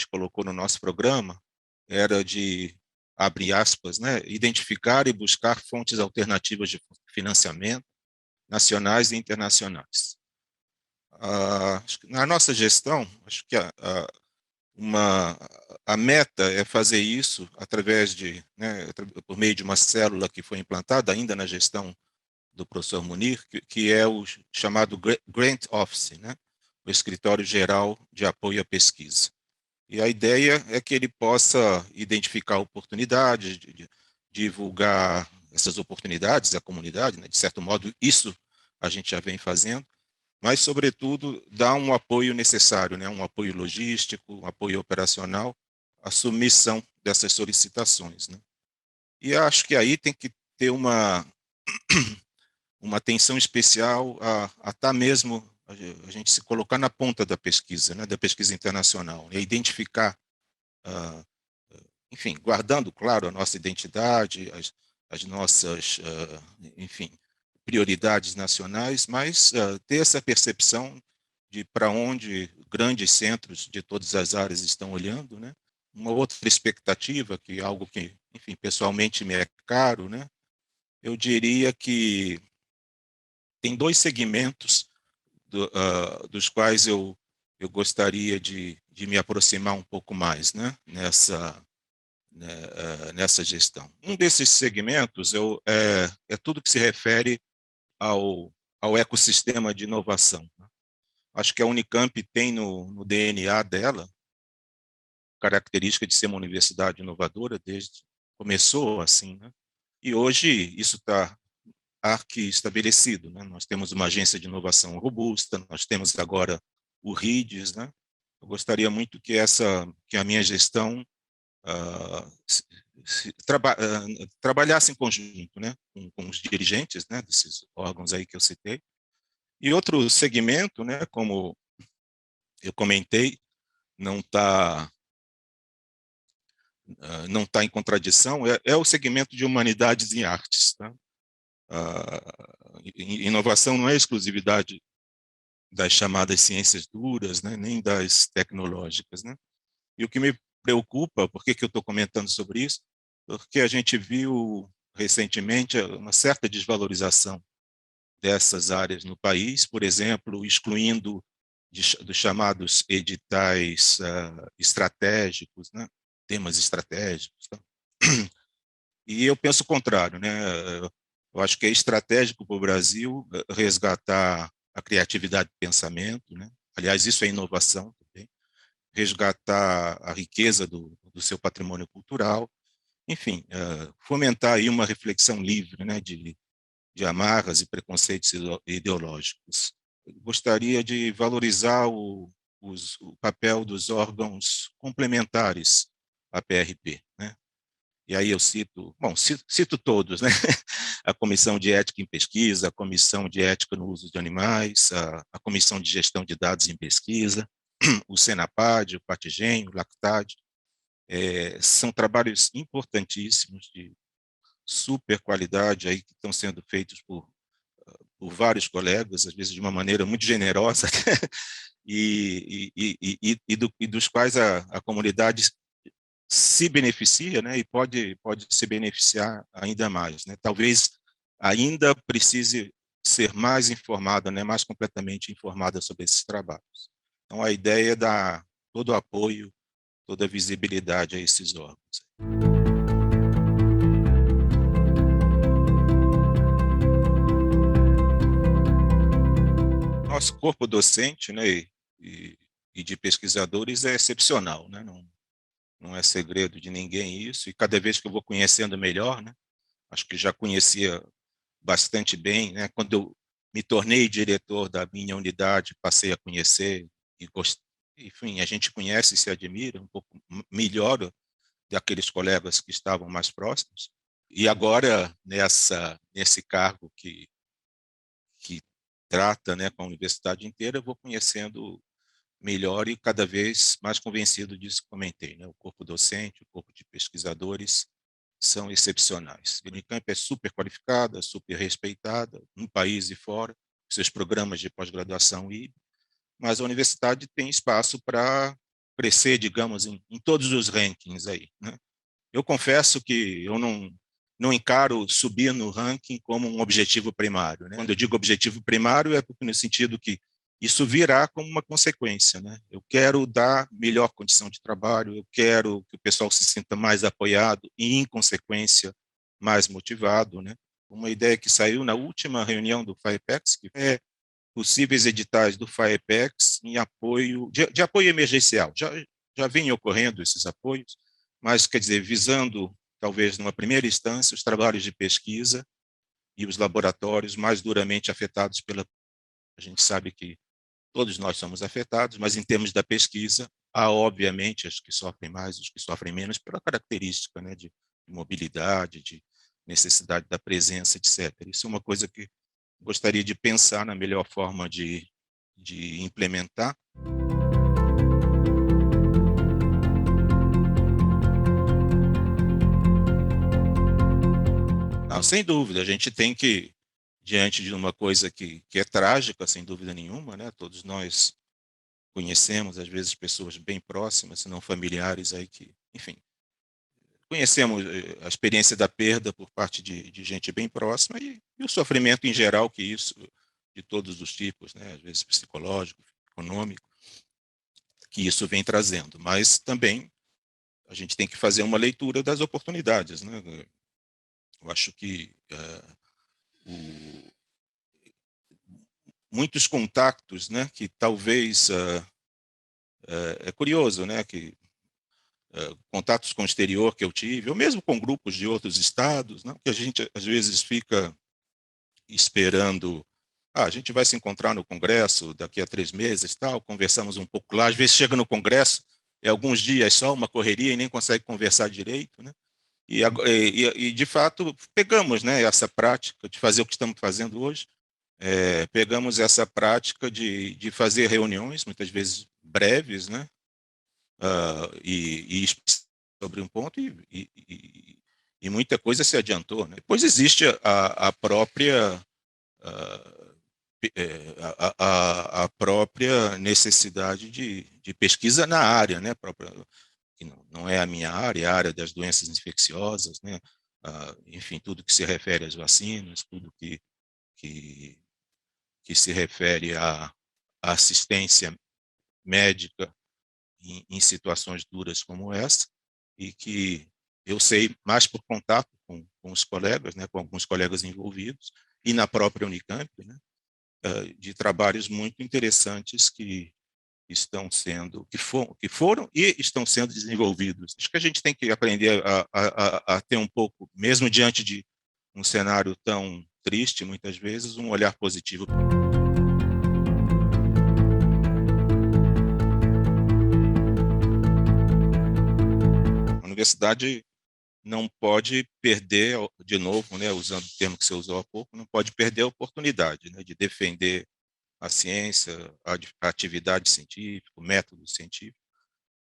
gente colocou no nosso programa era de, abre aspas, né, identificar e buscar fontes alternativas de financiamento nacionais e internacionais. Na nossa gestão, acho que a meta é fazer isso através de, né, por meio de uma célula que foi implantada ainda na gestão do professor Munir, que é o chamado Grant Office, né, o Escritório Geral de Apoio à Pesquisa. E a ideia é que ele possa identificar oportunidades, divulgar essas oportunidades à comunidade, né, de certo modo, isso a gente já vem fazendo, mas, sobretudo, dar um apoio necessário, né, um apoio logístico, um apoio operacional, à submissão dessas solicitações, né. E acho que aí tem que ter uma atenção especial a estar mesmo, a gente se colocar na ponta da pesquisa, né, da pesquisa internacional, e identificar, enfim, guardando, claro, a nossa identidade, as nossas, enfim, prioridades nacionais, mas ter essa percepção de para onde grandes centros de todas as áreas estão olhando, né? Uma outra expectativa, que é algo que, enfim, pessoalmente me é caro, né? Eu diria que tem dois segmentos dos quais eu gostaria de me aproximar um pouco mais, né? Nessa gestão. Um desses segmentos é tudo que se refere ao ecossistema de inovação. Acho que a Unicamp tem no DNA dela característica de ser uma universidade inovadora desde começou assim, né? E hoje isso está arqui-estabelecido, né? Nós temos uma agência de inovação robusta, nós temos agora o RIDES, né? Eu gostaria muito que a minha gestão trabalhasse em conjunto, né, com os dirigentes, né, desses órgãos aí que eu citei. E outro segmento, né, como eu comentei, não está não tá em contradição, é o segmento de humanidades e artes. Tá? Inovação não é exclusividade das chamadas ciências duras, né, nem das tecnológicas. Né? E o que me preocupa, por que eu estou comentando sobre isso? Porque a gente viu recentemente uma certa desvalorização dessas áreas no país, por exemplo, excluindo dos chamados editais estratégicos, né? Temas estratégicos. Tá? E eu penso o contrário, né? Eu acho que é estratégico para o Brasil resgatar a criatividade de pensamento, né? Aliás, isso é inovação também, resgatar a riqueza do seu patrimônio cultural, enfim, fomentar aí uma reflexão livre, né, de amarras e preconceitos ideológicos. Eu gostaria de valorizar o papel dos órgãos complementares à PRP, né? E aí eu cito todos, né? A Comissão de Ética em Pesquisa, a Comissão de Ética no Uso de Animais, a Comissão de Gestão de Dados em Pesquisa, o Senapad, o Patigem, o Lactad, são trabalhos importantíssimos de super qualidade aí que estão sendo feitos por vários colegas, às vezes de uma maneira muito generosa, e dos quais a comunidade se beneficia, né, e pode se beneficiar ainda mais. Né? Talvez ainda precise ser mais informada, né, mais completamente informada sobre esses trabalhos. Então, a ideia é dar todo o apoio, toda a visibilidade a esses órgãos. Nosso corpo docente, né, e de pesquisadores é excepcional, né? Não é segredo de ninguém isso, e cada vez que eu vou conhecendo melhor, né, acho que já conhecia bastante bem, né, quando eu me tornei diretor da minha unidade, passei a conhecer, enfim, a gente conhece e se admira um pouco melhor daqueles colegas que estavam mais próximos, e agora nesse cargo que trata, né, com a universidade inteira, eu vou conhecendo melhor e cada vez mais convencido disso que comentei. Né? O corpo docente, o corpo de pesquisadores são excepcionais. A Unicamp é super qualificada, super respeitada, no país e fora, seus programas de pós-graduação, mas a universidade tem espaço para crescer, digamos, em todos os rankings aí, né? Eu confesso que eu não encaro subir no ranking como um objetivo primário, né? Quando eu digo objetivo primário é porque no sentido que isso virá como uma consequência, né? Eu quero dar melhor condição de trabalho, eu quero que o pessoal se sinta mais apoiado e, em consequência, mais motivado, né? Uma ideia que saiu na última reunião do FIEPEX, que é possíveis editais do FIEPEX em apoio, de apoio emergencial. Já vinham ocorrendo esses apoios, mas, quer dizer, visando, talvez, numa primeira instância, os trabalhos de pesquisa e os laboratórios mais duramente afetados pela... A gente sabe que todos nós somos afetados, mas em termos da pesquisa, há, obviamente, os que sofrem mais, os que sofrem menos, pela característica, né, de mobilidade, de necessidade da presença, etc. Isso é uma coisa que gostaria de pensar na melhor forma de implementar. Não, sem dúvida, a gente tem que, diante de uma coisa que é trágica, sem dúvida nenhuma, né? Todos nós conhecemos, às vezes, pessoas bem próximas, se não familiares, aí que, enfim, conhecemos a experiência da perda por parte de gente bem próxima e o sofrimento em geral que isso, de todos os tipos, né? Às vezes psicológico, econômico, que isso vem trazendo. Mas também a gente tem que fazer uma leitura das oportunidades, né? Eu acho que muitos contactos, né, que talvez é curioso, né, que contatos com o exterior que eu tive, ou mesmo com grupos de outros estados, né, que a gente às vezes fica esperando, a gente vai se encontrar no Congresso daqui a 3 meses, tal, conversamos um pouco lá, às vezes chega no Congresso, é alguns dias só, uma correria e nem consegue conversar direito, né? E de fato, pegamos, né, essa prática de fazer o que estamos fazendo hoje, pegamos essa prática de fazer reuniões, muitas vezes breves, né, e sobre um ponto, e muita coisa se adiantou. Né? Depois existe a própria... a própria necessidade de pesquisa na área, né, própria, que não é a minha área, é a área das doenças infecciosas, né, enfim, tudo que se refere às vacinas, tudo que, que se refere à assistência médica em situações duras como essa, e que eu sei mais por contato com os colegas, né, com alguns colegas envolvidos, e na própria Unicamp, né, de trabalhos muito interessantes que estão sendo, que foram e estão sendo desenvolvidos. Acho que a gente tem que aprender a ter um pouco, mesmo diante de um cenário tão triste, muitas vezes, um olhar positivo. A universidade não pode perder, de novo, né, usando o termo que você usou há pouco, não pode perder a oportunidade, né, de defender a ciência, a atividade científica, o método científico,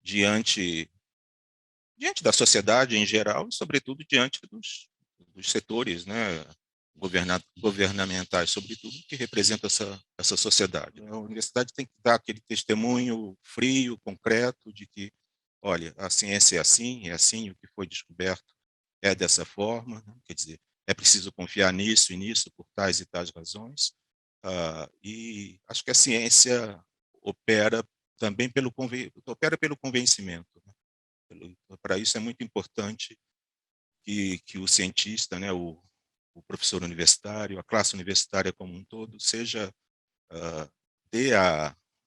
diante da sociedade em geral e, sobretudo, diante dos setores, né, governamentais, sobretudo, que representam essa sociedade. A universidade tem que dar aquele testemunho frio, concreto, de que, olha, a ciência é assim, o que foi descoberto é dessa forma, né? Quer dizer, é preciso confiar nisso e nisso por tais e tais razões, e acho que a ciência opera também pelo convencimento, né? Para isso é muito importante que o cientista, né, o professor universitário, a classe universitária como um todo, uh, dê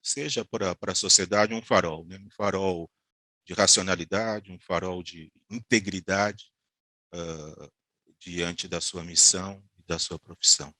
seja para a sociedade um farol, né, um farol de racionalidade, um farol de integridade diante da sua missão e da sua profissão.